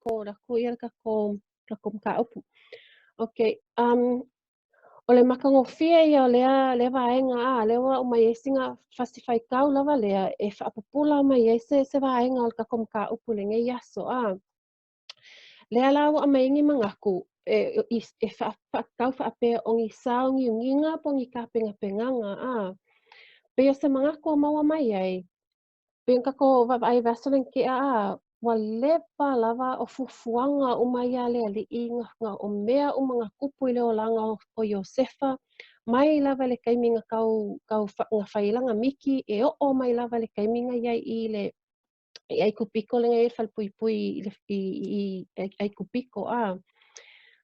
ko lako ia kako makaupu. Okay, o le makagofia ia o lea vaega lea ua mai ai siga fasifaikau lava lea e faapupula mai ai se vaega o le kako makaupu legei aso lea la ua maiagi magaku e faakau faapea ogi saogiugiga pogi kapengapengaga pei o se magaku o maua mai ai pei kako vaavaai vaso le nkea ua lepa lava o fuafuaga uma ia le alii o mea uma gakupu i le olaga o Iosefa mai lava le kaimiga kau failaga miki e o'o mai lava le kaimiga iai i le i Aikupiko legei le falepuipui i Aikupiko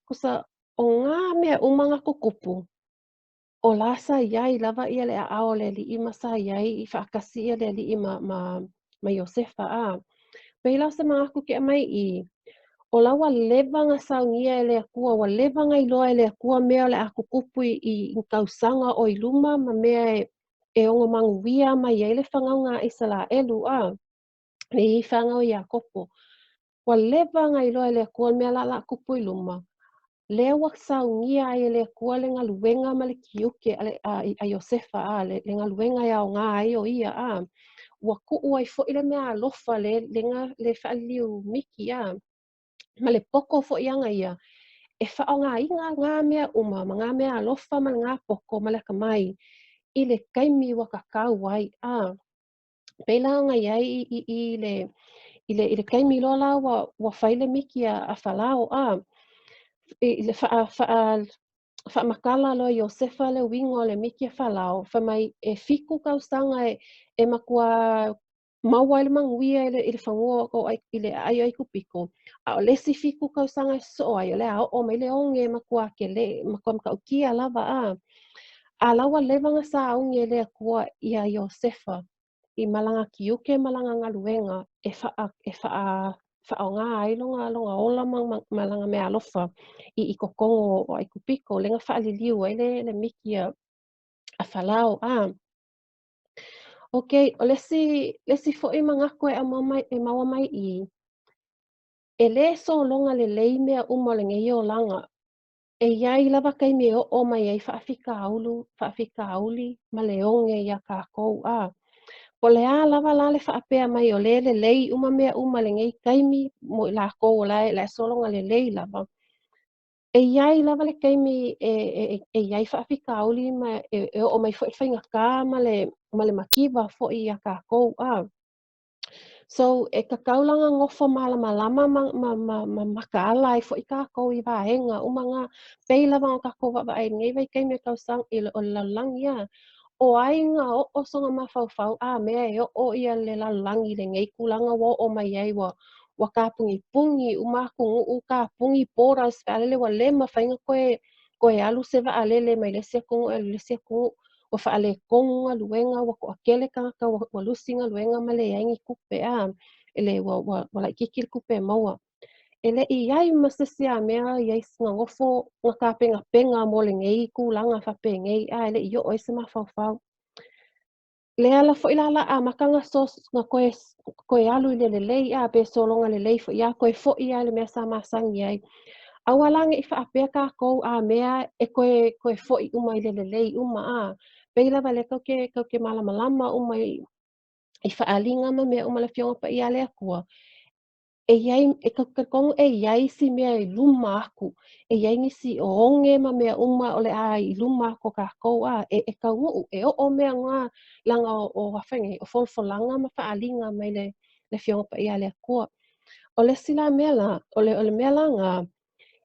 kosa o ngā mea uma gakukupu o la saiai lava ia le a'ao le alii ma saiai i faakasi ia le alii ma Iosefa pei la se magaku ke'amai'i o la ua levaga saugia e le akua ua levaga iloa e le akua mea o le a kukupu i kausaga o i luma ma mea e ogo maguia mai ai le fagauga Isalaelu le ifanga o Iakopo. Ua levaga iloa e le akua mea la kupu i luma. Lea ua saugia ai e le akua le galuega ma le kiuke a Iosefa le galuega e aogā ai o ia ua ku'u ai fo'i le mea alofa le fa'aliliu miki ma le poko fo'i aga ia e fa'aogāiga gā mea uma ma gā mea alofa ma le gā poko ma le akamai i le kaimi ua kakau ai pei la aogai ai i le kaimi loa la ua fai le miki a Falao i le fa'amakala loa Iosefa le uiga o le miki a Falao famai e fiku kausaga e makua maua ai le maguia i le fagua i le a'ai o Aikupiko a o lesi fiku kausaga e so'o ai o le a o'o mai le oge makua akele makua makaukia lava a la ua levaga saugi e le akua iā Iosefa i malaga kiuke malaga galuega e fa'aaogā ai loga ola ma laga mea alofa i kokogo o Aikupiko lega fa'aliliu ai le miki a Falao Okay, o lesi fo'i magaku e maua mai'i e lē solologa lelei mea uma o legei olaga e iai lava kaimi e o'o mai ai fa'afikauli ma le oge iā kākou po le lava la le fa'apea mai o lē lelei uma mea uma legei kaimi mo i lakou o lae solologa lelei lava e iai lava le kaimi e iai fa'afikauli ma e o'o mai fo'i le faigakā ma le makiwa fo'i iā kākou So e kakau lagagofo malamalama ma makaala ai fo'i kākou i vaega uma pei lava o kākou vaava'ai legei waikaimi o kausaga o le lalolagi o aiga o'o soga mafaufau mea e o'o ia le lalolagi legei kulaga ua o'o mai ai ua kapugipugi uma akugu'u kapugi poras fe'alele ua lē mafaiga koe alu se va'alele mai lesi akugu lesi akugu ua fa'alē kogu galuega ua ko'akele kagaka ua lusi galuega ma le aiga i kupe ua la'ikiki le kupe e maua e le'i ai ma sesi a mea iai gagofo gakapegapega mo legei kulaga faapegei e le'i o'o ai se mafaufau lea la fo'i la amaka koe alu i le lelei pe solologa lelei fo'i koe fo'i le mea sa masagi ai aualaga i fa'apea kākou mea e koe fo'i uma i le lelei uma pei lava le kau ke malamalama uma i fa'aaliga ma mea uma le fioga paia le akua e kaukakogo e iai si mea i luma aku e iai nisi o oge ma mea uma o le i luma ako kākou e kaugu'u e o'o mea gā laga o hawhainga o folofolaga ma fa'aaliga mai le fioga paia le akua o lesi la mea la o le mea laga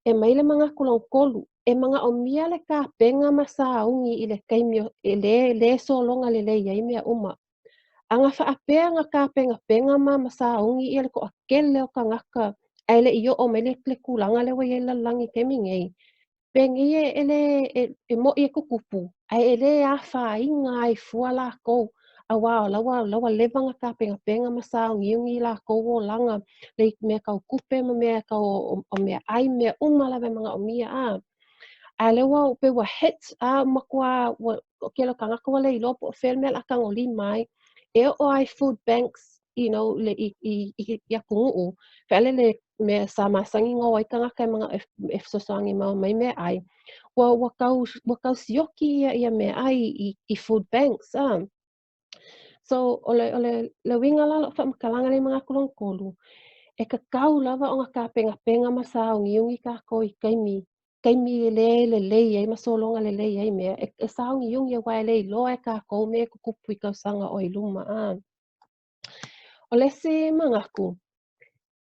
e mai le magaku laukolu e maga'omia le kapenga ma saugi i le kaimi e lē solologa lelei ai mea uma aga fa'apea gakapegapega ma saugi ia le ko'akele o kagaka ae le'i o'o mai le kulaga le ua iai le lalolagi kaimigei pegei e mo'i e kukupu ae e lē afāiga aifua lakou auā o laua levaga kapegapega ma saogiugi i lakou olaga le mea kaukupe ma mea o mea ʻai mea uma lava e maga'omia a le pe ua hit makua o kele o kagaka ua le iloa po o fea le mea la'akagolima ai e o'o ai food banks ia ku'u'u, fe'ale le mea sa masangi ngau ai kangaka i mga fesoasoani mau mai mea ai, ua kausioki ia mea ai i food banks a. So ole leuiga lalo whaamakalaga nei mga kolokolo, e kakau lava o ga kapengapenga ma sa aogiogi kākou i kaimi lelei ai ma solonga lelei ai mea e sa aogiogi auā e le iloa e kākou me kukupu i kausaga o i luma a. O lesi magaku,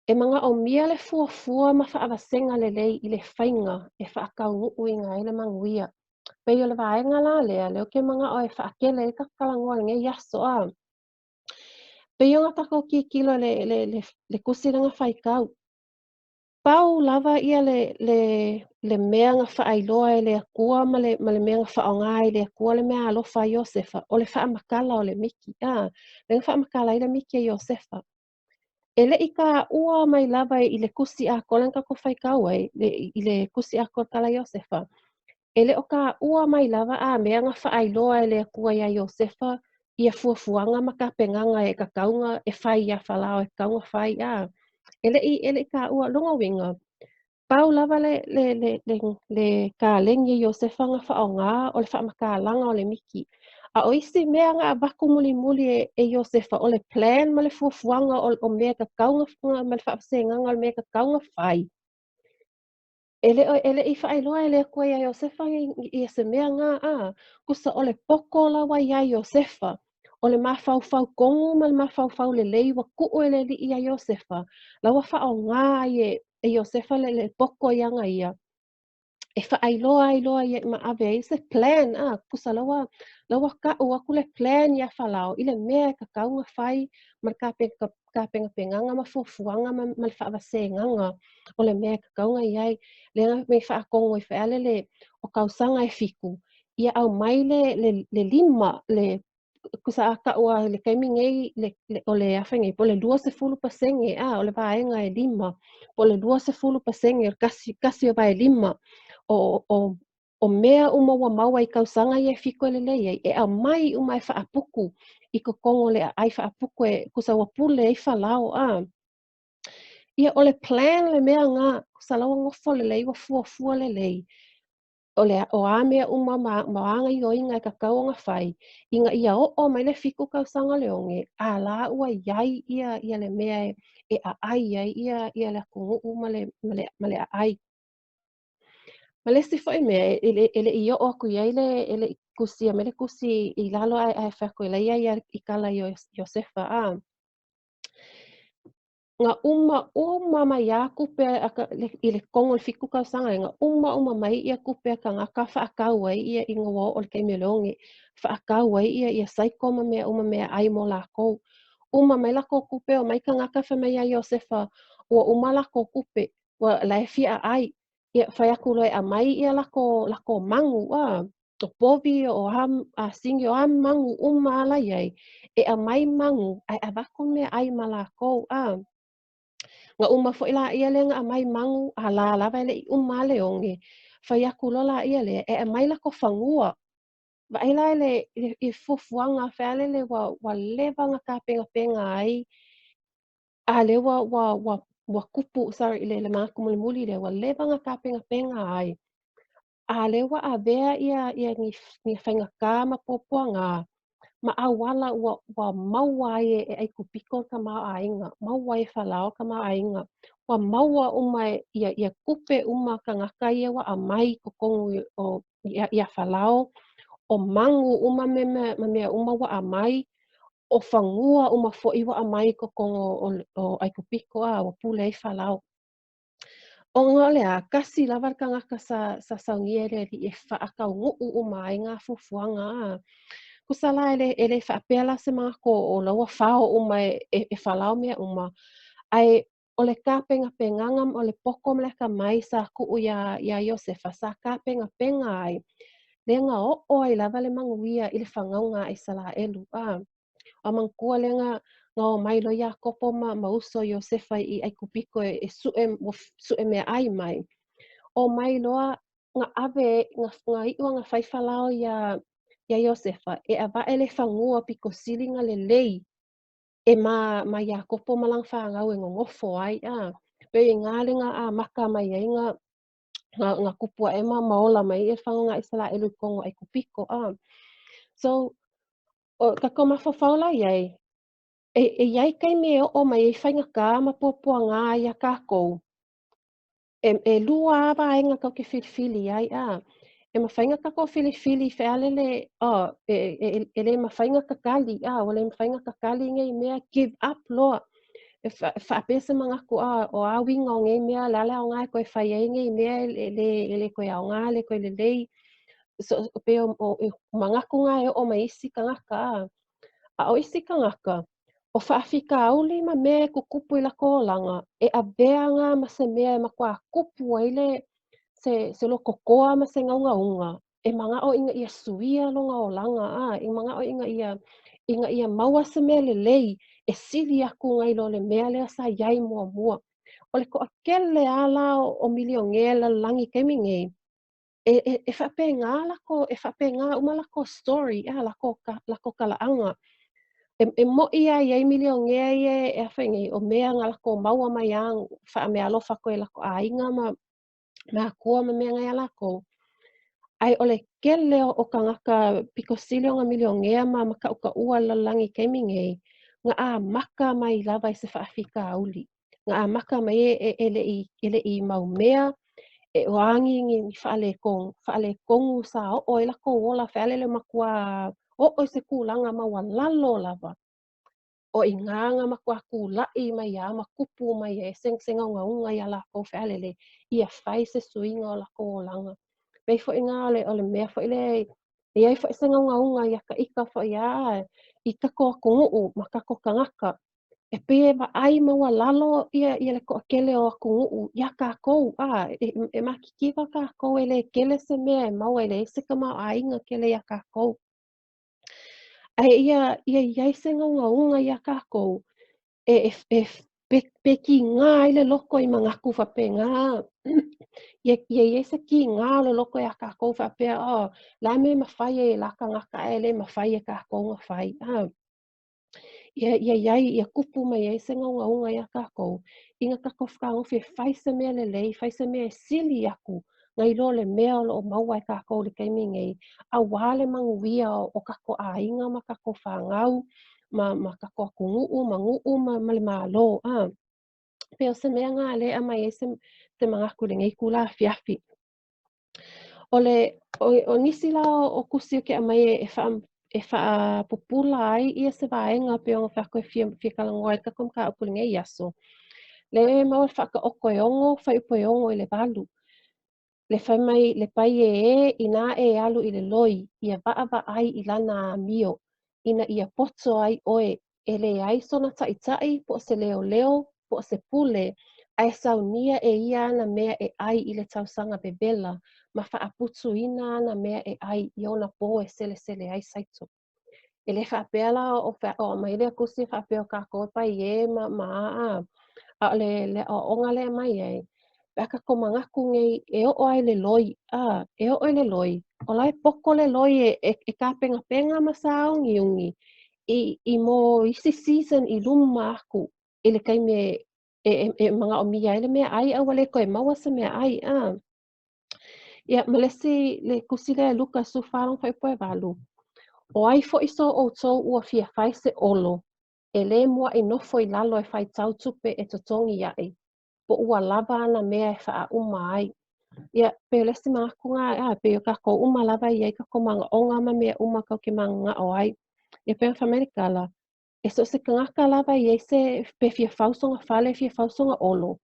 e mga omia le fuafua ma whaawasega lelei i le whaiga e whaakaunu'u i ngā ele manuia. Pei o le vaenga la lea, leo ke mga o e whaakele e kakalangoa le ngai aso a. Pei o ngā tākou kikilo le kusilanga whaikau. Pau lava ia le mea ngā whaailoa e le akua ma le mea ngā whaonga e le akua le mea alofa a Iosefa o le whaamakala o le miki a. Le whaamakala i le miki a Iosefa. E le i ka ua mai lava i le kusi a kolen kako whaikau ai, i le kusi a kala Iosefa. E le o ka ua mai lava a mea ngā whaailoa e le akua ia Iosefa ia fuafuanga ma ka penganga e ka kaunga e whai ia whalao e kaunga whai a. Ele i ka ua longa winga. Pau lava le ka lengi Iosefa ngā whaonga o le whaamakālanga o le miki. A oisi mea ngā waku muli muli e Iosefa o le plan ma le fuafuanga o mea ka kaunga ma le whaapasenganga o le mea ka kaunga whai. Ele i whaailoa e le akua ia Iosefa i se mea ngā a, kusa o le poko lawa ia Iosefa. O le mawhauwhau kongu ma le mawhauwhau le lei wa ku'u e le li ia Iosefa. Lawa whaonga e Iosefa le poko ianga ia. E whaailoa ia ma ave i se plan a, kusa lawa ka'u aku le plan ia whalao. I le mea e ka kaunga whai ma ka penga penganga ma fuafuanga ma le whaawasenganga. O le mea ka kaunga iai, le me whaakongo i whaale le o kausanga e fiku. Ia au mai le lima, kusa a ka ua le kaimingei o le awhangei, po le 20% a, o le vaenga e lima. Po le 20% kasi o vai lima. O mea uma ua maua i kausanga i e fiko le lei e a mai uma e whaapuku i ko kongo le ai whaapuku e kusa ua pule i whalao a. Ia o le plan le mea ngā kusa lawa ngofo le lei wa fuafua le lei. O a mea uma maanga i oinga e kakau o ngā whai. Inga ia o mai le fiku kausanga le onge, a la ua iai ia le mea e a ai ia le akungu uma ma le a ai. Ma le si fo'i mea, ele i o aku iai ele kusi a mele kusi i lalo ai whako ia i kala Iosefa a. Ngā uma mai a kupe i le kongo le fiku kausanga, ngā uma mai ia kupe a ka ngaka whaakau ai ia i ngā o le keimelonge. Whaakau ai ia saiko ma mea ai mo lako. Uma mai lako kupe o mai ka ngaka whamai a Iosefa, ua uma lako kupe, ua lai fia ai. Ia whai aku loe a mai ia lako mangu a. O povi o a singi o mangu uma ala iai. E a mai mangu ai a wako mea ai ma lako a. Ngā uma fo'i la ia le ngā mai mangu a la lava ele i uma le onge. Whai aku lo la ia le e a mai lako whangua. Wa ila ele i fufuanga whaale le wa lewa ngā ka penga ai. A le wa kupu, sorry, le māku muli muli le wa lewa ngā ka penga ai. A le wa a vea ia ngi whainga kā ma popua ngā. Ma awala ua maua ai e ai kupiko ka mau ainga. Maua e whalao ka mau ainga. Ua maua uma ia kupe uma ka ngaka ia wa a mai ko kongu o ia whalao. O mangu uma ma mea uma wa a mai. O whangua uma fo'i wa a mai ko kongo o ai kupiko a wa pule i whalao. O ngā lea, kasi lawar ka ngaka sa saungia le li e whaakau nguu uma ai ngā fufuanga a. Kusala ele whaapela se mga ko o laua whao uma e whalao mea uma. Ai o le ka penganga o le poko mle ka mai sa kuu ia Iosefa sa ka penga ai. Le ngā o ai lava le manguia i le whangaunga i sala elu a. A mangkua le ngā o mai lo ia kopo ma uso Iosefa i ai kupiko e sue mea ai mai. O mai loa ngā ave, ngā iua ngā whaifalao ia Iosefa e a wae le whangua piko silinga le lei E ma Iakopo ma lang whāngau e ngongofo ai Pe i ngā ringa a maka mai ai ngā kupua e maola mai e whangonga i sala elu kongo ai kupiko So, o ka koma whawhaula iai, iai kai me o mai e whainga kā ma pua ngā ia kākou. E lua awa ainga kau ke whiriwhiri ai E ma whainga kako whiriwhiri whialele e le ma whainga kakali o le ma whainga kakali ngai mea give up loa. Whaapesa mga ko o awinga o ngai mea lala o ngai koe whai ai ngai mea le koe ao ngā le koe le lei. So pe mga ko ngai o mai isi ka ngaka A o isi ka ngaka, o whaafika auli ma mea ko kupu i lako o langa, e a bea ngā ma se mea e makua kupu ai se loko koa ma se ngaunga unga. E mga o inga ia suia longa o langa e mga o inga ia maua se mea le lei, e sili aku ngai lo le mea lea sa iai mua mua. O le ko a kele ala o milionge la langi kemi ngei. E whape ngā lako, e whape ngā uma lako story lako kalaanga. E moʻi ai ai milionea ia e awhaingai o mea ngā lako maua mai wha mea alofa koe lako āinga ma akua ma mea ngai a lako. Ai o le kele o ka ngaka pikosili o ngā milionea ma ka ua lalangi keimingei, ngā a maka mai lava i se whaafika auli. Ngā a maka mai e le i mau mea e oangi ngi whaale kongu sa o e lako ola whaelele makua o i se kūlanga maua lalo lava. O i nganga makua kulaʻi mai ma kupu mai e senga unga ia lako whaelele ia whai se suinga o lako o langa. Pei fo i ngā o le mea fo i le iai fo i senga unga ia ka ika fo i kako a kungu ma kako ka ngaka. E pe e wa ai maua lalo ia le ko kele o a kungu ia kākou e makikiwa kākou e le kele se mea e maua e le ese ka mau ainga kele ia kākou. Ai iai se ngaunga ia kākou pe ki ngā i le loko i mga ku whapengā. Ia se ki ngā le loko i a kākou whapea la me mawhai e la ka ngaka e le mawhai e kākou ngā whai Ia kupu mai ai se ngaunga ia kākou. Inga kako whakangowhi e whai se mea le lei, whai se mea e sili aku. Ngai lo le mea o maua e kākou le kaimingei. A wale manguia o kako a inga ma kako whangau, ma kako aku nguu ma le mālo. Peo se mea ngā lea mai e se mga kure ngei kula whiawhi. O nisi la o kusi o ke mai e wha pupula ai ia se waenga pe o whako e whiakalangoa e kakom ka upuri ngei aso. Le maua whaka oko e ongo, whai upo e ongo i le balu. Le whai mai le pai i nā e alu i le loi, ia wa ai i lana mio, ina ia poto ai oe, e le ai sona tai po se leo, po se pule, ai saunia e ia ana mea e ai i le tausanga bebela, ma whaaputu ina ana mea e ai i ona po e sele ai saito. E le whaapea la o mai lea kusi whaapea o kako pai e a le onga le mai ai. Peka ko mangaku ngei e o ai le loi, e o le loi. O lai poko le loi e ka penga ma sa ungi. I mo isi season i luma aku. I le kai me mga o mia ele mea ai au wale koe maua sa mea ai. Ia malesi le kusi le luka su whalong whai poe walu. O ai fo iso o tau ua fia whai se olo. E le mua i nofo i lalo e whai tau tupe e totongi ai. Po ua lava ana mea e wha uma ai. Ia, peo lesi mga kunga, peo kako uma lava i ai kako mga onga ma mea uma kau ke mga o ai. Ia peo whamerikala, e so se kangaka lava i ai se pe fia whausonga whale fia whausonga olo.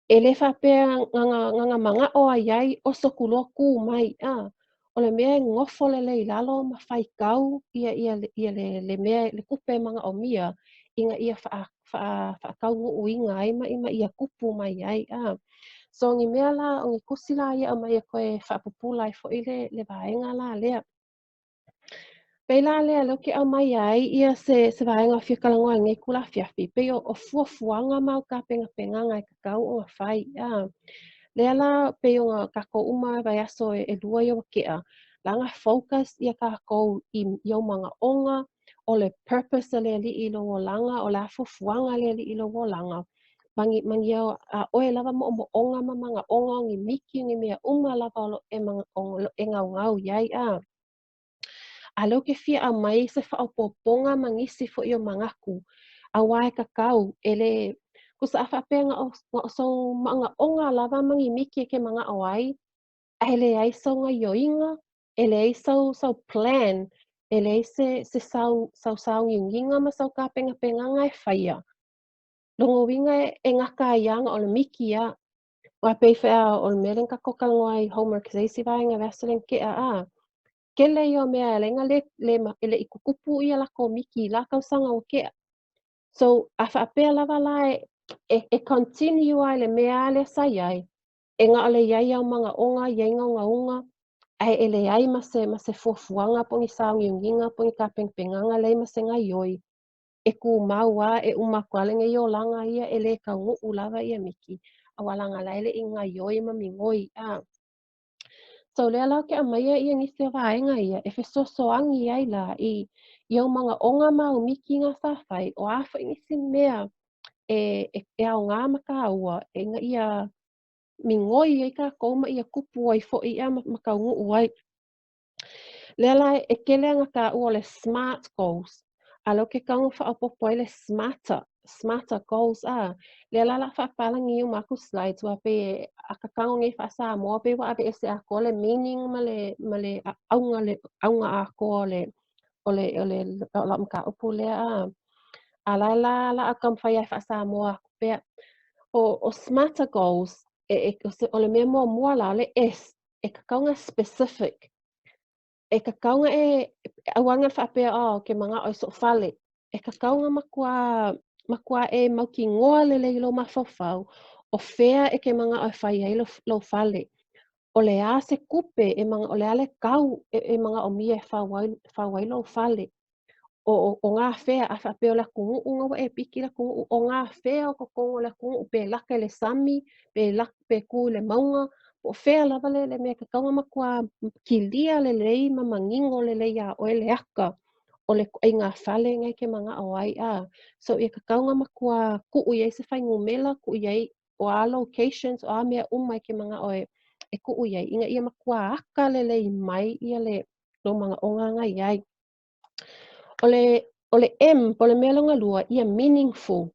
E le whapea nganga mga o ai ai o so kulo ku mai. O le mea ngofo le lei lalo ma whai kau ia le mea le kupe mga o mia inga ia wha kau uinga ai ma ima ia kupu mai ai. So ngi mea la o ngi kusi la ia mai e koe whaapupula i fo i le vaenga la lea. Pei la lea leo ke au mai ai ia se vaenga whia kalangoa ngai kula whiawhi. Pei o fuafuanga mau ka penga ngai kakau o ngā whai. Lea la pei o ngā kako uma vai aso e lua i o kea. La ngā focus ia kako i o mga onga o le purpose a le ali'i langa o le afuafuaga le ali'i langa. Mangi a oe lava mo'omo'oga ma magaʻoga o gi miki o gi mea uma lava o lo'e ngaugau iai a. A leu ke fiaʻa mai se fa'aupoopoga ma gisi fo'i o magaku, auā e kakau e lē kusa'afa faapea ga'osou maʻagaʻoga lava ma gimiki e ke magaʻo ai, a e leai sau gaioiga, e leai sau plan, e leai se saungiugiga ma sau kapegapegaga e faia. Logouiga e gaka ai aga o le miki ia, ua pei feʻa o le mea le kakokalogo ai homework eisi vaega Vaseline keʻa a, kele ia o mea e laiga e leʻi kukupu ia lakou miki i lakausaga ua keʻa. So a faapea lava la e continue ai le mea a le asai ai, e gaʻole iai au magaʻoga iai gaugauga, ae e leai ma se fuafuaga po i saugiugiga po i kapegapegaga lei ma se gaioi. E kumau a e uma aku ale gai olaga ia e lē kaugu'u lava ia miki, aualaga lae leʻi gaioi ma migoi a. So lea lau ke ʻamaia ia nisi o vaega ia e fesoasoagi ai la i au magaʻoga ma au miki gasāfai o a foʻi nisi mea e aogā ma ka ua e ina ia migoi ai kākou ma ia kupu ai foʻi a ma kaugu'u ai. Lea la e kele aga kaʻu o le SMART goals, a leu ke kauga whaʻaupoopo ai le smarter goals a. Lea la la whaapalagi iu ma aku slides ua pe a kakauga ngai whaasamoa pe ua awe ese ako le meaning ma le auga ako o le laʻu makaupu lea a. A lae la aka mawhai ai whaasamoa aku pea o smarter goals o le mea muamua la o le S e kakauga specific. E kakauga auaga whaapea ke magaʻo e soʻofale, e kakauga makua e maukigoa lelei lou mafaufau o fea e ke magaʻo e fai ai lou fale. O le a se kupe o le a le kau e magaʻo mia e fau ai lou fale. O ngā whea a whapea o le akugu'u ua e piki le akugu'u, o ngā whea o kokou o le akugu'u pe laka i le sami, pe ku i le mauga, o whea lava le mea kakauga makua kilia lelei ma magigo lelei a oe le aka o le kuʻaiga fale gai ke magaʻo ai a. So ia kakauga makua kuʻu iai se faigumela, kuʻu iai o a locations o a mea uma i ke magaʻo e kuʻu iai, ina ia makua aka lelei mai ia lou magaʻoga gai ai. O le M po le mea laugalua ia meaningful,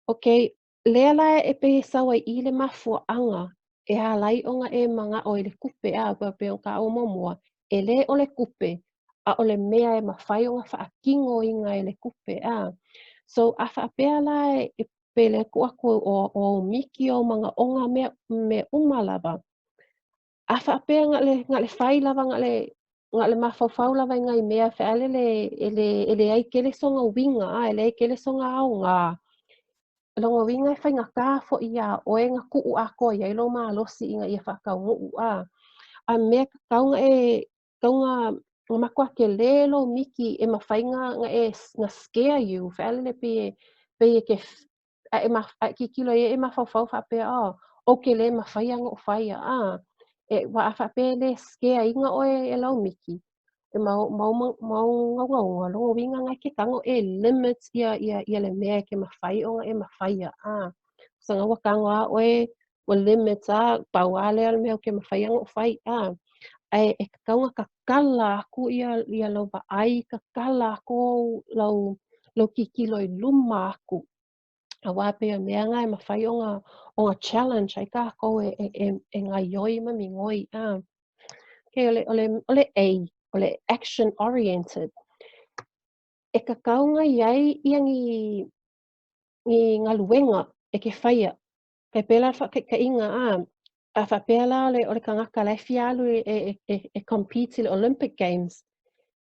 okay, lea la e pei sau ai i le mafuaaga e halaiʻoga e magaʻo i le kupe a pe o ka muamua, e lē o le kupe a o le mea e mawhai o ga whaakigoiga i le kupe a. So a whaapea la e pele aku o miki o magaʻoga mea uma lava, a whaapea ngā le whai lava ngā le mafaufau lava i ngai mea whaale e le ai kele so ngā winga e le ai kele so ngā aoga. Longa winga e whaingaka foʻi a oe ngā kuʻu a koa iai lo malosi i ngā ia whakaunguʻu a. A mea kauga kauga makuakele lo miki e mawhainga ngā scare you whaale le pei ke kikilo e mafaufau whaapea o ke lē mawhai anga o whaia a. E ua a whaapea le scare inga oe e lau miki. E mau gaugauga logouiga gai ke tago e limit ia le mea ke mawhai o e mawhaia a. Saga ua kago a oe ua limit a paua lea le mea o ke mawhai anga o whai a. E kakauga kakala aku ia lau waai, kakala aku lau kikilo i luma aku. Auā pea mea ga e mawhai o ngā challenge ai kākou e ngaioi ma migoi a. Ke o le A, o le action oriented. E kakauga iai ia ngā luenga e ke whaia. Kai pela whakaikainga a whapea la o le kangaka lai whialu e compete i le Olympic Games.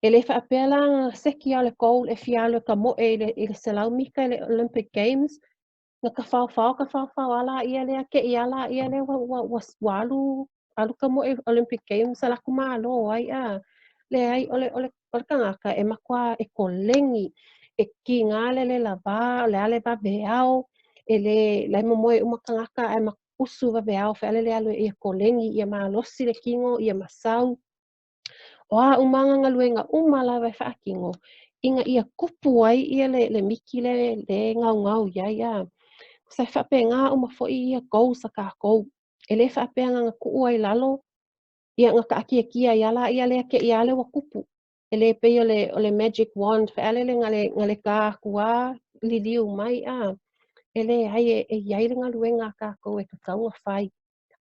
E le whapea la seki a le goal e whialu ka moe i le selaumika i le Olympic Games. Nga ka whawhau ala ia lea ke i ala ia lea walu alu ka moe Olympic Games ala kumalo ai a. Le ai o le kangaka e makua e kolengi e ki ngā le lava le ale waweao e le momoe uma kangaka e makusu waweao whaale le alu e kolengi ia malosi le kingo ia masau. O a umanga ngā luenga uma lawa e whaakingo inga ia kupu ai ia le miki le ngau iai a. Kusai whaapenga uma fo'i ia kou sa kākou. E le whaapenga ngā kuu ai lalo, ia ngā ka kia ia la ia le ke ia le wa kupu. E le pei o le magic wand, whaelele ngale kā kua liliu mai a. E le hai e iai le ngā luenga kākou e ka kaunga whai.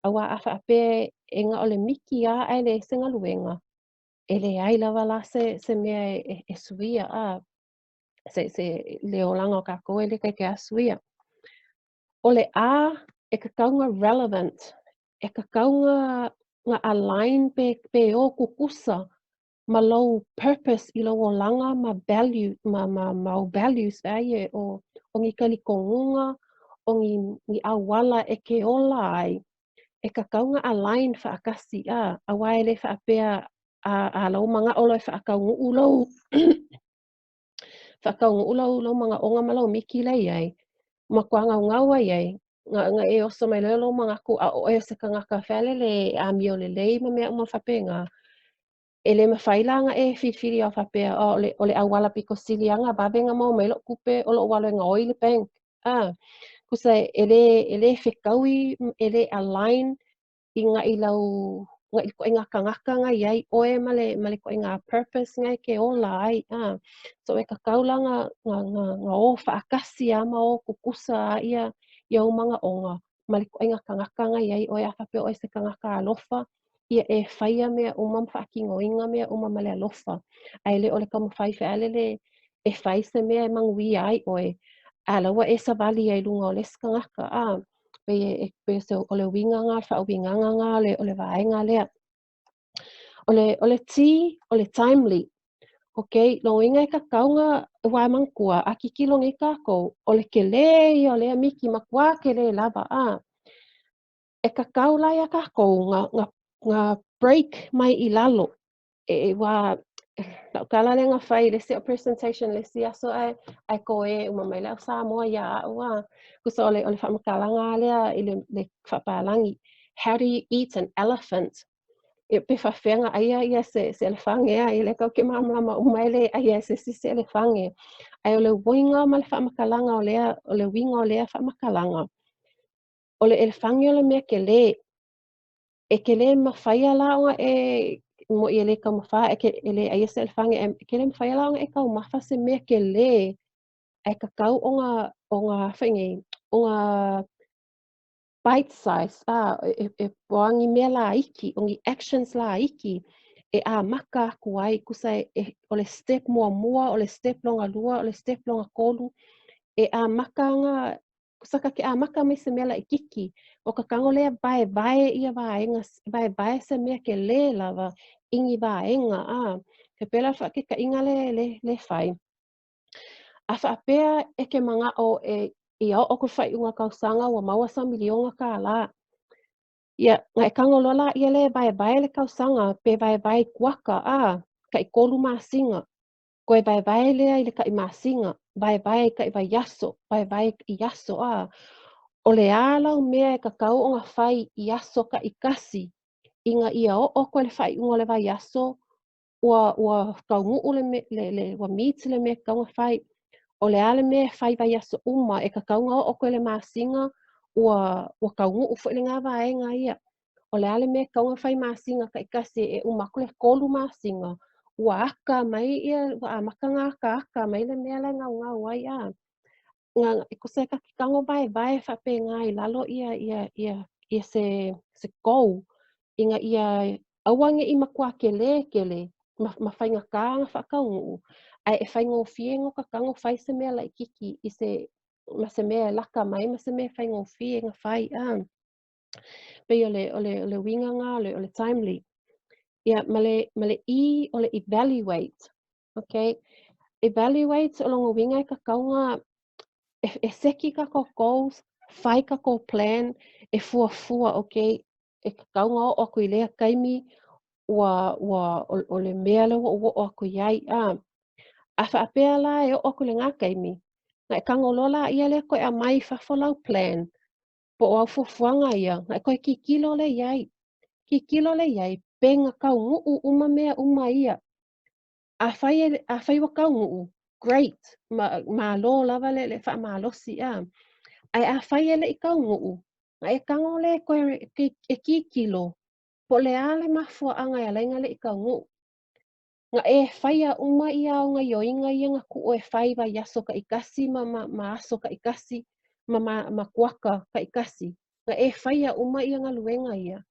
Awa a whaape e ngā o le miki a ai le se ngā luenga. E le ai lava la se mea e suia a. Se le olanga o kākou e le kai ke a suia. O le a e ka kaunga relevant. E ka kaunga ngā align pe o kukusa. Ma low purpose I lo o langa ma value ma o values ai o ngi kalikongunga o ngi awala e ke ola ai e ka kaunga align whaakasi a awai le whaapea a lau manga olo e whaakaungu ulau whaakaungu ulau manga onga malau miki lai ai ma kua ngau ai nga e oso mai lelo mga ku a o e se ka ngaka whalele a mi o le lei ma mea uma whapenga e le mawhailanga e whiwhiri au whapea o le awala piko silianga babenga mo mai lo kupe o lo walo nga oi le bank. Kusa e le whikaui e le align I ngā I lau ngā I ngā kangaka ngā iai oe male ko I ngā purpose ngai ke ola ai. So e ka kaulanga ngā o whaakasi ama o kukusa ia umanga onga male ko I ngā kangaka ngā iai oe a whapea oe se kangaka alofa ia e whaia mea uma whaakingoinga mea uma male alofa. Ai le ole kama whai whaalele e whai se mea e mangui ai oe. A lawa e sa wali ai lunga o les kangaka pe se o le winga ngā whaawinga ngā o le vaenga lea. O le ti, o le timely. Okay, lo inga e ka kaunga wai mangkua a kiki longa I kākou o le ke le I o lea miki makua ke le lava E ka kaula ia kākou ngā break mai I lalo. E wā lau kala le ngā whai le se o presentation le si aso ai ko e uma mai leo sa moa ia a ua. Kusa ole whamakalanga lea I le whapalangi. How do you eat an elephant? E pe whawhenga aia ia se elefange ea I le kau ke mamlama umaile aia se elefange. Ai ole winga ma le whamakalanga o le winga o lea whamakalanga. O le elefange o le mea ke le. E ke le mawhaia laonga mo I le kau mawha e le aia se elefange e ke le mawhaia laonga e kau mawha se mea ke le. E ka kau o ngā whaingi, o ngā bite size, e poangi mea la iki, o ngi actions la iki, e a maka aku ai, kusa o le step mua, o le step longa lua, o le step longa kolu, e a maka nga, kusa ka ke a maka mai se mea la ikiki, o ka kango lea vai ia vaenga, vai se mea ke le lava, ingi vaenga, ke pela wha ke ka inga le whai. A whaapea e ke mga o I o ku whai unga kausanga wa maua sa milionga ka la. Ia, ngai kango lola ia le vai le kausanga, pe vai kuaka ka I kolu masinga. Koe vai lea I le ka I masinga, vai ka I vai yaso, vai I yaso O le alau mea e ka kau o ngā whai I yaso ka I kasi, inga ia o koe le whai unga le vai yaso, ua kaungu le meet le mea kaunga whai, O le ale mea whai vai aso uma e ka kaunga o koe le masinga ua kaungu ufo le ngā vaenga ia. O le ale mea kaunga whai masinga ka ikasi e umaku le kolu masinga. Ua aka mai ia, ua amaka ngā aka mai le mea le ngau ai Ngā e kuse ka kikango vai whape ngā I lalo ia se kou. Inga ia awange I makua ke le, ma whainga kā ngā whakaungu. Ai e whaingo fie ngo ka kango whai se mea lai kiki I se, ma se mea laka mai, ma se mea whaingo fie ngā whai Pei o le winga ngā, o le timely. Ia, ma le I o le evaluate. Okay? Evaluate o longo winga I ka kaunga e seki ka ko goals, whai ka ko plan, e fua, okay? E ka kaunga o kui lea kaimi, o le mea le o aku iai A whaapea la e o aku le ngā kaimi. Ngai kango lola ia le koe a mai whawhalau plan. Po o au fufuanga ia, ngai koe ki kilo le iai. Ki kilo le iai, penga kau nguu uma mea uma ia. A whai wa kau nguu, great, mālō lava le whaamālosi a. Ai a whai ele I kauŋu'u, a e kango le koe e kikilo, po le a le mafuaaga e alaiga le I kauŋu'u. Nga e whaia uma ia o ngā ioinga ia ngā ku'o e whai wai aso ka ikasi ma aso ka ikasi ma kuaka ka ikasi. Nga e whaia uma ia ngā luenga ia.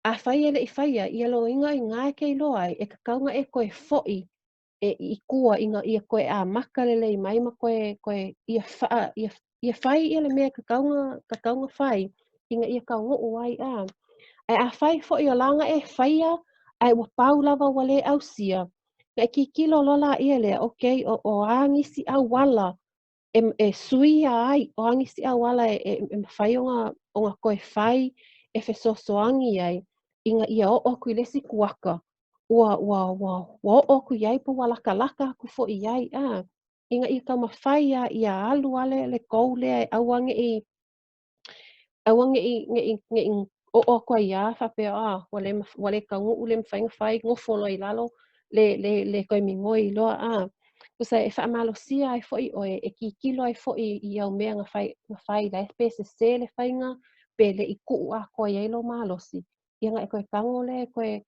A whai ele I whaia ia lo inga I ngā e kei loa ai e ka kaunga e koe fo'i e I kua inga ia koe a maka lele I mai ma koe ia whai ia le mea ka kaunga whai inga ia kaungu'u ai a. Ai a whai fo'i o langa e whaia ai ua pau lava ua lē ausia. Ka kikilo lola ia lea, okay, o a ngisi au wala e sui ai, o a ngisi au wala e mawhai o ngā koe whai e whesosoangi ai, inga ia o oku I lesi kuaka. Ua o oku iai po ua laka laka aku fo'i ai a. Inga ia ka mawhai ia alu ale le kou lea e auange I o oko ia whapea ua le kauŋu'u le mawhainga whai ngofo loa I lalo le koe mingoi loa a. Kusa e whaamalosia ai fo'i oe e kikilo ai fo'i I au mea ngā whai lai pe se le whainga pe le I ku'u a koe ai lo malosi. Ia ngā e koe kango le koe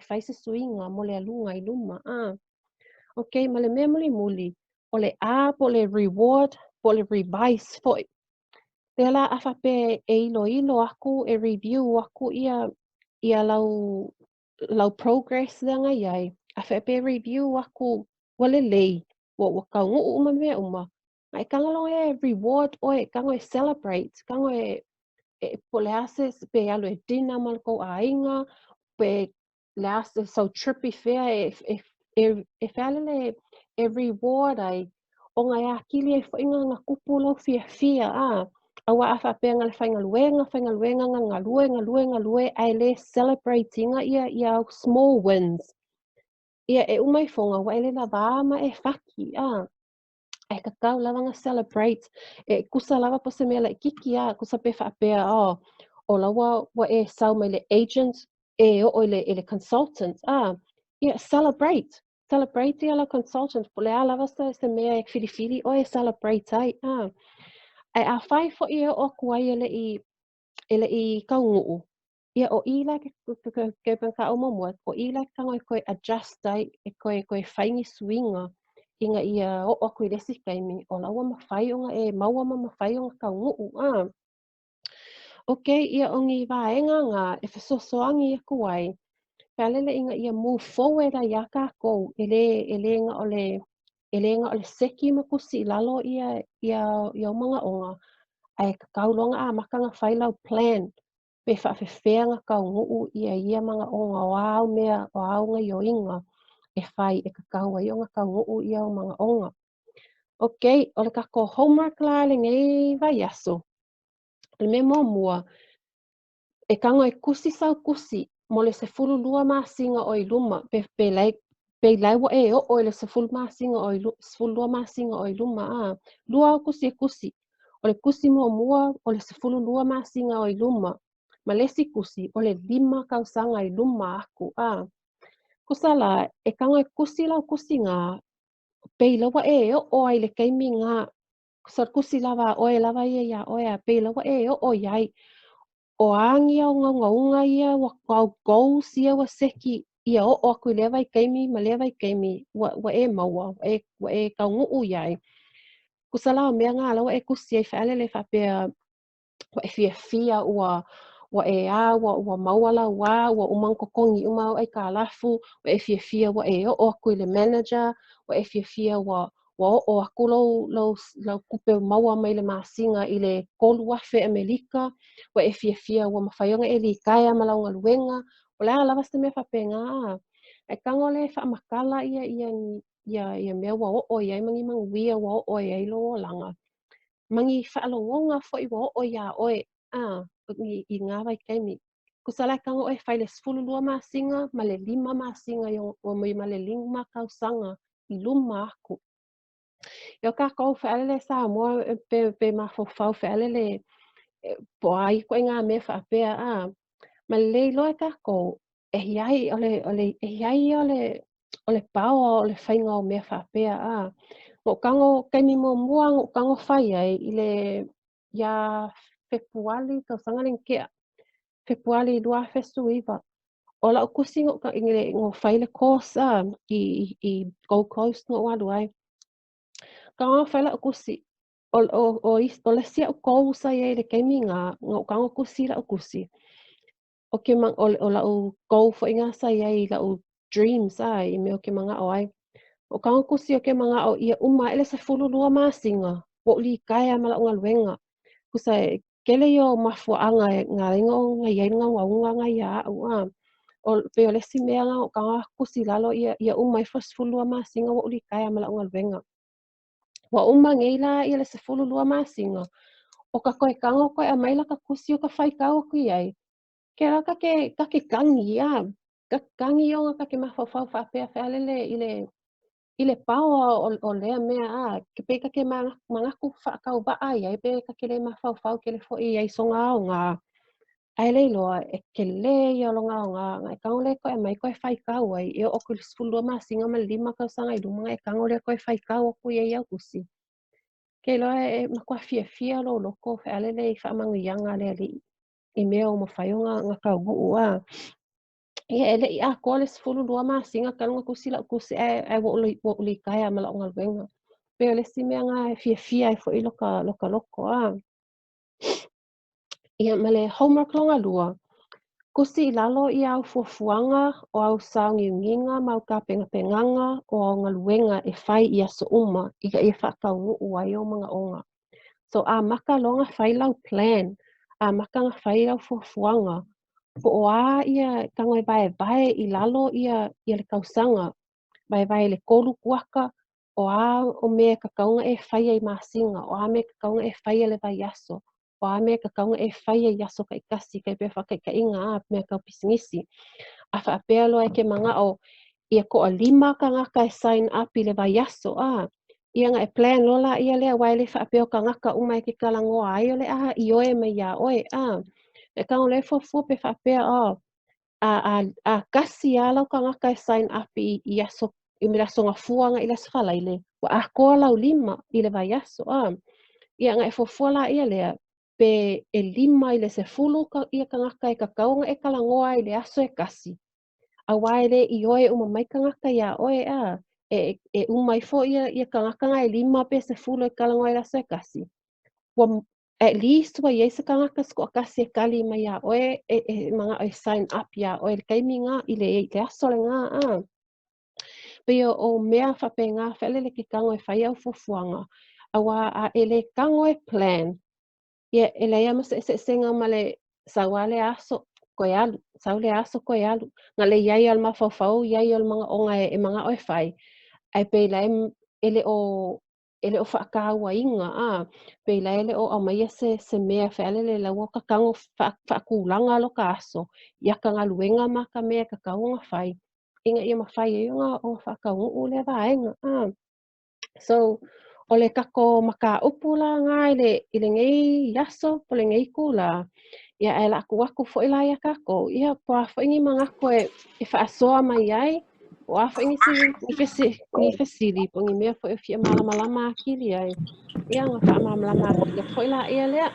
whai se suinga mo le alunga I luma a. Okay, ma le mea muli muli, o le a po le reward, po le revise fo'i. Pela a whape e ilo aku e review aku ia lau progress langa iai. A whape review aku wale lei. Wa kaungu'u uma mea uma. Ai kangalo e reward oe, kango e celebrate, kango e po le ase pe alu e dina mal ko a inga, pe le ase so trippy fair e whalele e reward ai. O ngai a kili e whainga ngā kupu lau fia a. Awa a whapea ngā le whainga luenga ngā lue ai le celebratinga ia au small wins. Ia e umai whonga wa ele la vāma e whaki a. E kakau lava ngā celebrate. E kusa lava po se mea la kiki a kusa pe whapea o lawa wa e sau mai le agent e o le consultant a. Ia celebrate. Celebrate ia la consultant. Po le a lava se mea e whiri o e celebrate ai a. Ai a whai fo ia o kuai ele I kaungu'u. Ia o I la ke ka o mamua, o I la kango e koe adjust ai e koe whaingi swinga inga ia o oku I lesi kaimi o laua mawhai o ngā e maua mawhai o ngā kaungu'u a. Okay, ia o ngi waenga ngā e whesosoangi e kuai. Pelele inga ia move forward ai a kākou ele nga o le seki ma kusi lalo ia o mga onga. Ai ka kaulonga a maka ngā whai lau plan. Pe whaafewhea ngā kaungu'u ia mga onga o au mea o au ngā ioinga e whai e ka kau ai o ngā kaungu'u ia o mga onga. Okay, o le kako homework la le ngei vai aso. Le me mua, e kango e kusi sau kusi mo le sefulu lua māsinga o I luma pe lai wa e o le sefulu lua māsinga o I luma a. Lua au kusi e kusi. O le kusi mua o le sefulu lua māsinga o I luma. Ma lesi kusi o le 5 kausanga I luma aku a. Kusala e kango e kusi lau kusi ngā pei lawa e o ai le kaimi ngā kusar kusi lava oe lava ia oe a pei lawa e o iai o angi au ngaunga ia wa kau goals ia wa seki ia o aku lewa I kaimi ma lewa I kaimi wa e maua wa e kaungu'u iai. Kusala o mea ngā lawa e kusi ai whaale le whapea wa e fia ua e ua maua lau ua umang kokongi umau ai ka lafu, wa e fia wa e o aku le manager, wa e fia wa o aku lau kupe maua mai le masinga I le kolu afe Amerika, wa e fia wa mawhaionga e li kaya ma lau ngaluenga, o lea lava se mea whapenga a. E kango le whaamakala ia mea wa o iai mangi manguia wa o iai lo langa. Mangi whaalongonga fo I wa o ia oe I ngā wai kaimi. Kusala kango e whai le sefulu lua māsinga ma le 5 māsinga o mai ma le 5 kausanga I luma aku. Io kākou whaalele sa moa pe mawhawhau whaalele po ai koe ngā mea whaapea a. Ma le loe kākou e hiai o le pao o le whainga o mea whaapea a. o kango kaimi mua o kango whai ai i le ia Februari ka sanga len kea Februari 2021 o la o kusi ngo whai le kosa i Gold Coast no walu ai ka ngā whai la o kusi o le sia o kousa i le kaimi ngā kango kusi la o kusi o ke o la o kou fo inga sa i la o dreams ai me o ke manga o ai o kango kusi o ke manga o ia ele se fulu lua masinga o li kaya mala o ngaluenga kusa kele yo mafuanga ngā ringo ngā ienga ngā ia o pe o lesi mea ngā o kanga kusi lalo ia i fulu lua masinga o li kaya mala o ngaluenga wa ngeila ia le se fulu lua masinga o ka koe kango koe a maila ka kusi o ka whai kau kui ai ke la ka ke kangi ka kangi o ka ke mawhawhau whapea whealele i le paua o lea mea ke pe ka ke mangaku whaakau ba ai pe ka ke le mawhawhau ke le fo i ai songa o ngā ai le loa e ke le i o longa o ngā e kango le koe mai koe whai kau ai e o kuli sfulua masinga ma lima kau sanga i lunga e kango le koe whai kau o kui ai au kusi ke loa e makua fia lo loko whealele i whaamangu ianga le ali i mea o mawhaionga ngā kau buu ia ele i a koa le sefulu lua masinga kalunga kusi la kusi e wo uli kaya mala o ngaluenga. Pe o le si mea ngā fia e fo i loka loko Ia male homework longa lua. Kusi i lalo i au fuafuanga o au sao ngiunginga mau ka penganga o au ngaluenga e whai i aso uma i ka i whakau nuu ai o mga onga. So a maka longa whai lau plan, a maka nga whai lau fuafuanga po o ia kango vai i lalo ia le kausanga vai le kolu kuaka o o mea ka kaunga e whai ai masinga o a mea ka kaunga e whai le vai aso o a mea ka kaunga e whai ai aso kai kasi kai pe whakai ka inga mea kau pisingisi a whaapea loa e ke manga o ia ko a 5 ka ngaka e sign up i le vai aso ia nga e plan lola ia lea wai le whaapea o ka ngaka umai ke kalangoa ai o le i oe mai ia oe e kango le fua pe whaapea a kasi ala ka ngaka e sign up i aso i mira songa fuanga i le sfalaile wa a koa lau 5 i le vai aso ia nga e fua la ia lea pe e 5 i le se fulu ia ka ngaka e ka kaunga e kalangoa i le aso e kasi a waile i oe mai ka ngaka ia oe e umai fo ia ka ngaka nga e 5 pe se fulu e kalangoa i le aso e kasi at least wa yesa ka ngaka sko kasi e kali mai ia oe mga o sign up ia oe le kaiminga i le aso le nga pe o mea whapenga whelele ki kango e whai au fufuanga a ele kango e plan ia ele ia mas e senga male sawale aso koe alu saule aso koe alu nga le iai al mawhawhau iai al mga o e mga o e whai ai pe lai ele o whaakaua inga pe lai ele o amaia se mea whealele la waka kango whaakulanga lo ka aso ia ka ngaluenga ma ka mea ka kaunga whai inga ia mawhai e o whaakaungu le vaenga so o le kako maka upula ngā i le ngei yaso po le ngei kula ia e la aku fo ila ia kako ia po a fo ingi mga koe e whaasoa mai ai o a fo ingi ni fesili po ngi mea fo e fia malama kili ai ia nga wha malama kili fo ila ia lea